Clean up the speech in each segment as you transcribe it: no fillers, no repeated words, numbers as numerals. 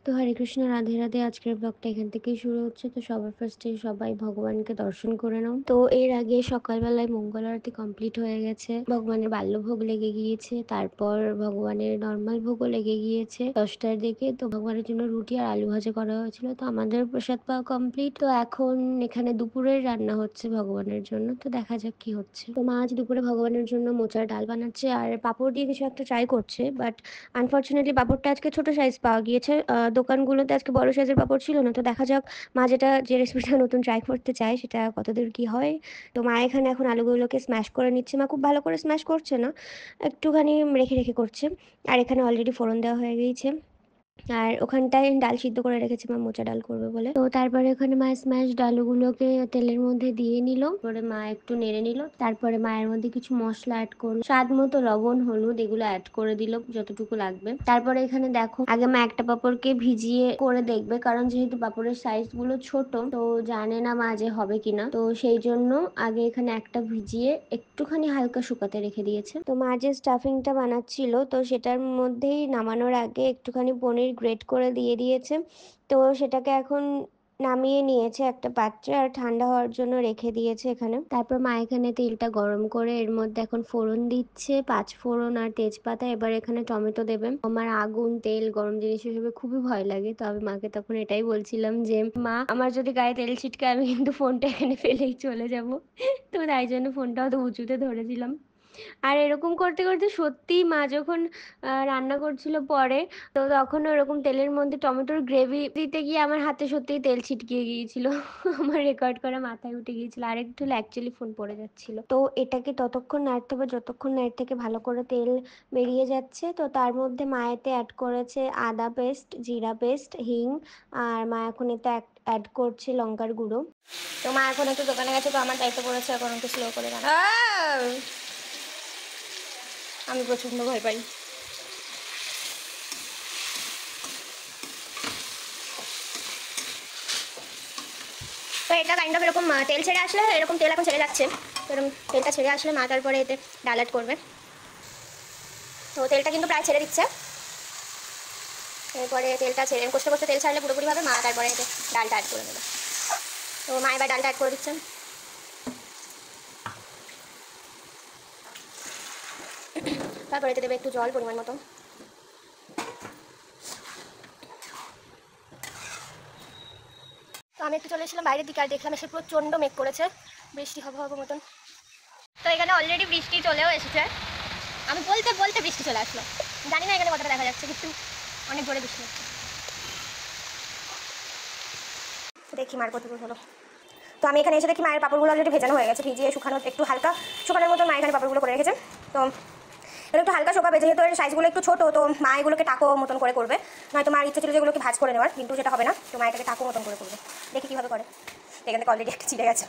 তো হরে কৃষ্ণ, রাধে রাধে। আজকের ব্লগটা এখান থেকেই শুরু হচ্ছে। তো সবার ফার্স্টে সবাই ভগবানকে দর্শন করে নাও। তো এর আগে সকালবেলায় মঙ্গল আরতি কমপ্লিট হয়ে গেছে, ভগবানের বাল্যভোগ লেগে গিয়েছে, তারপর ভগবানের নর্মাল ভোগও লেগে গিয়েছে 10টার দিকে। তো ভগবানের জন্য রুটি আর আলু ভাজা করা হয়েছিল, তো আমাদের প্রসাদ পাওয়া কমপ্লিট। তো এখন এখানে দুপুরের রান্না হচ্ছে ভগবানের জন্য, তো দেখা যাক কি হচ্ছে। তো মা আজ দুপুরে ভগবানের জন্য মোচার ডাল বানাচ্ছে আর পাঁপড় দিয়ে কিছু একটা ট্রাই করছে, বাট আনফর্চুনেটলি পাঁপড়টা আজকে ছোট সাইজ পাওয়া গিয়েছে, দোকানগুলোতে আজকে বড় সাইজের পাঁপড় ছিল না। তো দেখা যাক মা যে রেসিপিটা নতুন ট্রাই করতে চায় সেটা কতদূর কি হয়। তো মা এখানে এখন আলুগুলোকে স্ম্যাশ করে নিচ্ছে। মা খুব ভালো করে স্ম্যাশ করছে না, একটুখানি রেখে রেখে করছে। আর এখানে অলরেডি ফোড়ন দেওয়া হয়ে গিয়েছে, আর ওখানটায় ডাল সিদ্ধ করে রেখেছি মা, মোচা ডাল করবে বলে। তো তারপরে ওখানে মা স্ম্যাশ ডালগুলোকে তেলের মধ্যে দিয়ে নিল, পরে মা একটু নেড়ে নিল, তারপরে মায়ের মধ্যে কিছু মশলা অ্যাড করলো, স্বাদ মতো লবণ হলুদ এগুলো অ্যাড করে দিল যতটুকু লাগবে। তারপরে এখানে দেখো, আগে মা একটা পাঁপড়কে ভিজিয়ে করে দেখবে, কারণ যেহেতু পাঁপড়ের সাইজ গুলো ছোট, তো জানে না মা যে হবে কিনা, তো সেই জন্য আগে এখানে একটা ভিজিয়ে একটুখানি হালকা শুকাতে রেখে দিয়েছে। তো মা যে স্টাফিংটা বানাচ্ছিল, তো সেটার মধ্যেই নামানোর আগে একটুখানি পনির গ্রেট করে দিয়ে দিয়েছে। তো সেটাকে এখন নামিয়ে নিয়েছে একটা পাত্রে আর ঠান্ডা হওয়ার জন্য রেখে দিয়েছে এখানে। তারপর মা এখানে তেলটা গরম করে এর মধ্যে এখন ফোড়ন দিচ্ছে, 5 ফোড়ন আর তেজপাতা। এবার এখানে টমেটো দেবে। আমার আগুন তেল গরম জিনিস হিসেবে খুবই ভয় লাগে, তো আমি মাকে তখন এটাই বলছিলাম যে মা, আমার যদি গায়ে তেল ছিটকে আমি কিন্তু ফোনটা এখানে ফেলেই চলে যাব। তো তাই জন্য ফোনটাও তো উঁচুতে ধরেছিলাম। আর এরকম করতে করতে সত্যি মা যখন রান্না করছিল পরে, তো তখন ওরকম তেলের মধ্যে টমেটোর গ্রেভি দিতে গিয়ে আমার হাতে সত্যিই তেল ছিটকিয়ে গিয়েছিল। আমার রেকর্ড করা মাথায় উঠে গিয়েছিল, আর একটু হলে অ্যাকচুয়ালি ফোন পড়ে যাচ্ছিল। তো এটাকে ততক্ষণ নাড়তে হবে যতক্ষণ না এর থেকে ভালো করে তেল বেরিয়ে যাচ্ছে। তো তার মধ্যে মা এতে অ্যাড করেছে আদা পেস্ট, জিরা পেস্ট, হিং, আর মা এখন এতে অ্যাড করছে লঙ্কার গুঁড়ো। তো মা এখন একটু দোকানে গেছে, তো আমার দায়িত্ব পড়েছে এখন একটু স্লো করে রান্না। আমি প্রচণ্ড ভয় পাই। তো এটা কাইন্ড অফ এরকম তেল ছেড়ে আসলে, এরকম তেল এখন ছেড়ে যাচ্ছে, তো এরকম তেলটা ছেড়ে আসলে মা তারপরে এতে ডাল অ্যাড করবে। তো তেলটা কিন্তু প্রায় ছেড়ে দিচ্ছে। এরপরে তেলটা ছেড়ে কষতে কষতে তেল ছাড়লে পুরোপুরিভাবে মা তারপরে এতে ডালটা অ্যাড করে নেবে। তো মা এবার ডালটা অ্যাড করে দিচ্ছেন। তারপরে এতে দেবে একটু জল পরিমাণ মতো। তো আমি একটু চলে এসেছিলাম বাইরের দিকে, আর দেখলাম এসে প্রচণ্ড মেঘ করেছে, বৃষ্টি হবে হবে মতন। তো এখানে অলরেডি বৃষ্টি চলেও এসেছে, আমি বলতে বলতে বৃষ্টি চলে আসলো। জানি না এখানে কতটা দেখা যাচ্ছে, কিন্তু অনেক জোরে বৃষ্টি হচ্ছে। দেখি মার কতদূর হলো। তো আমি এখানে এসে দেখি মায়ের পাপড়গুলো অলরেডি ভেজানো হয়ে গেছে, ভিজিয়ে শুকানো, একটু হালকা শুকানোর মতো মা এখানে পাপড়গুলো করে রেখেছে। তো এটা একটু হালকা শোকাবে, যেহেতু এর সাইজগুলো একটু ছোটো, তো মা এগুলোকে টাকো মতন করে করবে। নয়তো মার ইচ্ছে ছিল যেগুলোকে ভাজ করে নেওয়ার, কিন্তু সেটা হবে না, তো মা এটাকে টাকো মতন করে করবে। দেখি কীভাবে করে। এখান থেকে অলরেডি একটা ছিঁড়ে গেছে।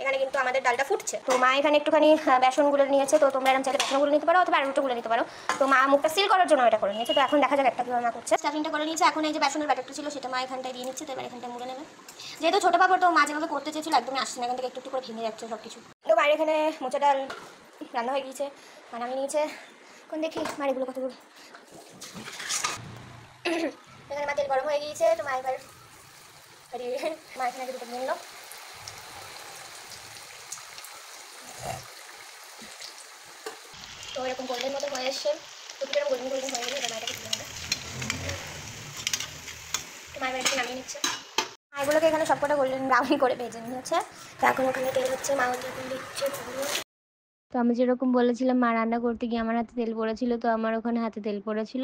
এখানে কিন্তু আমাদের ডালটা ফুটছে। তো মা এখানে একটুখানি বেসনগুলো নিয়েছে, তো তোমরা এরকম চাইলে বেসনগুলো নিতে পারো অথবা আলুটাগুলো নিতে পারো। তো মা মুখটা সিল করার জন্য এটা করে নিয়েছে। তো এখন দেখা যাক একটা কীভাবে মা করছে। স্টাফিংটা করে নিয়েছে, এখন এই যে বেসনের ব্যাটারটা ছিল সেটা মা এখানটায় দিয়ে নিচ্ছে। তো এবার এখানটায় মুড়ে নেবে। যেহেতু ছোটো পাপড়, তো মা যেভাবে করতে চেয়েছিল একদমই আসছে না, এখান থেকে একটু একটু করে ভেঙে যাচ্ছে সব কিছু। তো মায়ের এখানে মোচা ডাল রান্না হয়ে গিয়েছে, মানে আমি নিয়েছে। এখন দেখি মার এগুলো কত দূর। এখানে মা তেল গরম হয়ে গিয়েছে, তো মা এবার মা এখানে দুটো নিল। তো এরকম গোল্ডেন মতো হয়ে এসছে, প্রতিটা গোল্ডেন গোল্ডেন হয়ে গেলে এবার মায়েটাকে তুলে নেবে। তো মায়ের বাড়িতে নামিয়ে নিচ্ছে। এগুলোকে এখানে সবকটা গোল্ডেন ব্রাউন করে ভেজে নিয়েছে। তো এখন ওখানে তেল হচ্ছে, মা এখন দিচ্ছে। তো আমি যেরকম বলেছিলাম মা রান্না করতে গিয়ে আমার হাতে তেল পড়েছিল, তো আমার ওখানে হাতে তেল পড়েছিল।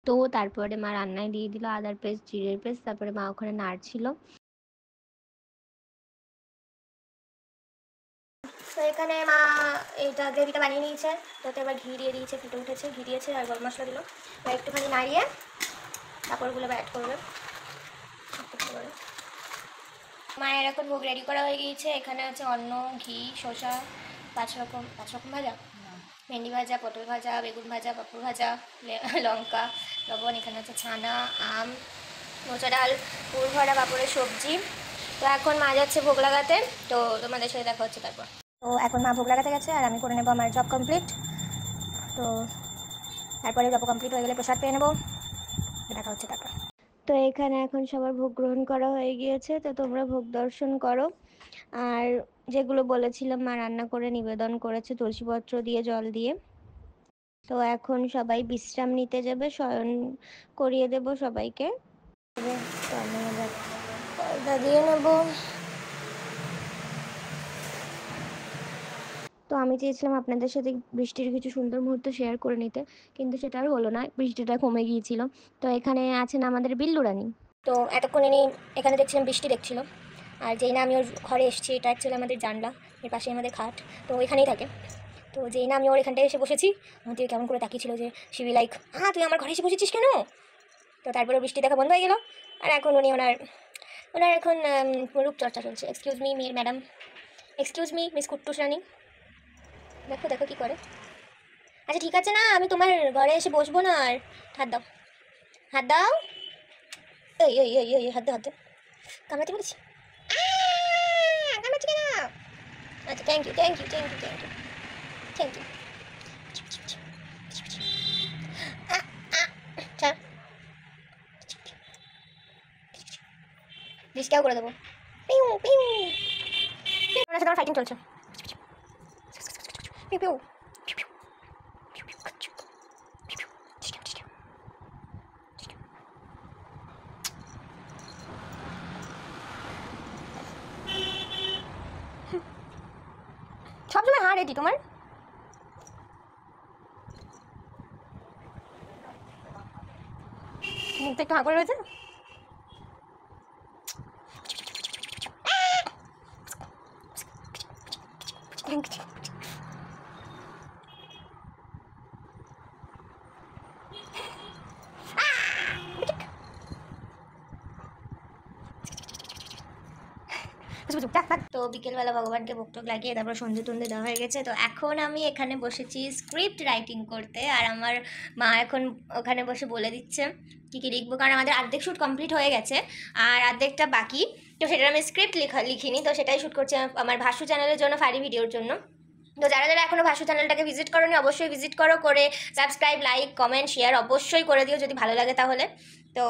তো তারপরে মা রান্নায় দিয়ে দিল আদার পেস্ট, জিরের পেস্ট, তারপরে মা ওখানে নাড়ছিল। তো এখানে মা এইটা গ্রেভিটা বানিয়ে নিয়েছে, তাতে এবার ঘি দিয়ে দিয়েছে, ফুটে উঠেছে, ঘি দিয়েছে আর গরম মশলা দিল। এবার একটুখানি নাড়িয়ে কাপড়গুলো অ্যাড করবে। মায়ের এখন ভোগ রেডি করা হয়ে গিয়েছে। এখানে আছে অন্ন, ঘি, শসা, পাঁচ রকম ভাজা, ভেন্ডি ভাজা, পটল ভাজা, বেগুন ভাজা, পাঁপড় ভাজা, লঙ্কা, লবণ। এখানে আছে ছানা, আম, মোচা ডাল, পুর ভরা পাঁপড়ের সবজি। তো এখন মা যাচ্ছে ভোগ লাগাতে, তো তোমাদের সাথে দেখা হচ্ছে তারপর। তো এখন মা ভোগ লাগাতে গেছে আর আমি করে নেবো আমার জব কমপ্লিট। তো তারপরে জব কমপ্লিট হয়ে গেলে প্রসাদ পেয়ে নেবো। দেখা হচ্ছে তারপর। তো এখানে এখন সবার ভোগ গ্রহণ করা হয়ে গিয়েছে, তো তোমরা ভোগ দর্শন করো। আর যেগুলো বলেছিলাম মা রান্না করে নিবেদন করেছে তুলসীপত্র দিয়ে, জল দিয়ে। তো এখন সবাই বিশ্রাম নিতে যাবে, শয়ন করিয়ে দেব সবাইকে। তো আমি এবার পর্দা দিয়ে নেবো। তো আমি চেয়েছিলাম আপনাদের সাথে বৃষ্টির কিছু সুন্দর মুহূর্ত শেয়ার করে নিতে, কিন্তু সেটা আর হলো না, বৃষ্টিটা কমে গিয়েছিল। তো এখানে আছেন আমাদের বিল্লু রানী। তো এতক্ষণ ইনি এখানে দেখছিলাম বৃষ্টি দেখছিল, আর যেই না আমি ওর ঘরে এসেছি, এটা অ্যাকচুয়ালি আমাদের জানলা, এর পাশে আমাদের খাট, তো এখানেই থাকে। তো যেই না আমি ওর এখানটায় এসে বসেছি, আমার তুই কেমন করে তাকিয়েছিল যে শিবি লাইক, হ্যাঁ তুই আমার ঘরে এসে বসেছিস কেন। তো তারপরে বৃষ্টি দেখা বন্ধ হয়ে গেল, আর এখন উনি ওনার ওনার এখন রূপচর্চা চলছে। Excuse me madam, excuse me miss Kuttus Rani, দেখো দেখো কী করে। আচ্ছা ঠিক আছে না, আমি তোমার ঘরে এসে বসবো না। আর হাত দাও, হাত দাও, এই এই এই এই হাত দাও, হাত দাও, কামড়াতে বলেছি, কামড়াচ্ছি কেন। আচ্ছা thank you thank you thank you thank you thank you. ডিসটাও করে দেবো। পিউ পিউ, ওনার সাথে আমার ফাইটিং চলছে। পিউ পিউ, সবসময় হাঁ রেডি তোমার। মুখটা একটু হাঁ করে রয়েছে। তো বিকেলবেলা ভগবানকে ভোগ টোক লাগিয়ে তারপর সন্ধে টন্ধে দেওয়া হয়ে গেছে। তো এখন আমি এখানে বসেছি স্ক্রিপ্ট রাইটিং করতে, আর আমার মা এখন ওখানে বসে বলে দিচ্ছে কী কী লিখবো, কারণ আমাদের অর্ধেক শ্যুট কমপ্লিট হয়ে গেছে আর অর্ধেকটা বাকি। তো সেটার আমি স্ক্রিপ্ট লিখিনি, তো সেটাই শ্যুট করছি আমার ভাসু চ্যানেলের জন্য, ফারি ভিডিওর জন্য। তো যারা যারা এখনও ভাসু চ্যানেলটাকে ভিজিট করোনি অবশ্যই ভিজিট করো, করে সাবস্ক্রাইব, লাইক, কমেন্ট, শেয়ার অবশ্যই করে দিও যদি ভালো লাগে তাহলে। তো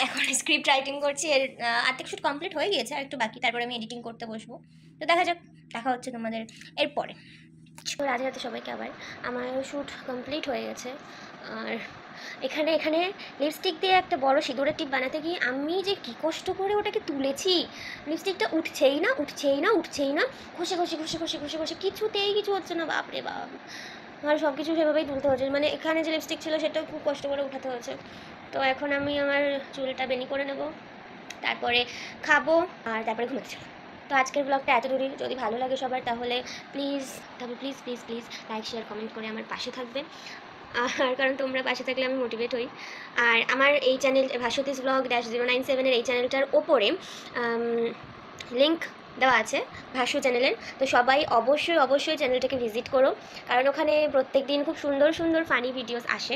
এখন স্ক্রিপ্ট রাইটিং করছি, এর অর্ধেক শ্যুট কমপ্লিট হয়ে গিয়েছে, আর একটু বাকি, তারপরে আমি এডিটিং করতে বসবো। তো দেখা যাক, দেখা হচ্ছে তোমাদের এরপরে। রাধে রাধে সবাইকে আবার। আমার শ্যুট কমপ্লিট হয়ে গেছে, আর এখানে এখানে লিপস্টিক দিয়ে একটা বড় সিঁদুরের টিপ বানাতে গিয়ে আমি যে কী কষ্ট করে ওটাকে তুলেছি, লিপস্টিকটা উঠছেই না উঠছেই না উঠছেই না, ঘষে ঘষে ঘষে ঘষে ঘষে ঘষে কিছুতেই কিছু হচ্ছে না, বাপরে বাপ। আমার সব কিছু সেভাবেই তুলতে হচ্ছে, মানে এখানে যে লিপস্টিক ছিল সেটাও খুব কষ্ট করে উঠাতে হয়েছে। তো এখন আমি আমার চুলটা বেনি করে নেব, তারপরে খাবো, আর তারপরে ঘুমাতে যাবো। তো আজকের ব্লগটা এত দূরই, যদি ভালো লাগে সবার তাহলে please please please please like, share, comment করে আমার পাশে থাকবে। আর কারণ তোমরা পাশে থাকলে আমি মোটিভেট হই। আর আমার এই চ্যানেল ভাস্বতীস ব্লগ -097-এর এই চ্যানেলটার ওপরে লিঙ্ক দেওয়া আছে ভাস্য চ্যানেলের। তো সবাই অবশ্যই অবশ্যই চ্যানেলটাকে ভিজিট করো, কারণ ওখানে প্রত্যেক দিন খুব সুন্দর সুন্দর ফানি ভিডিওস আসে।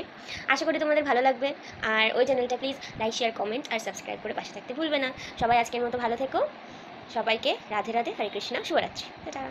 আশা করি তোমাদের ভালো লাগবে। আর ওই চ্যানেলটা প্লিজ লাইক, শেয়ার, কমেন্ট আর সাবস্ক্রাইব করে পাশে থাকতে ভুলবে না। সবাই আজকের মতো ভালো থেকো, সবাইকে রাধে রাধে, হরে কৃষ্ণা, শুভরাত্রি, টাটা।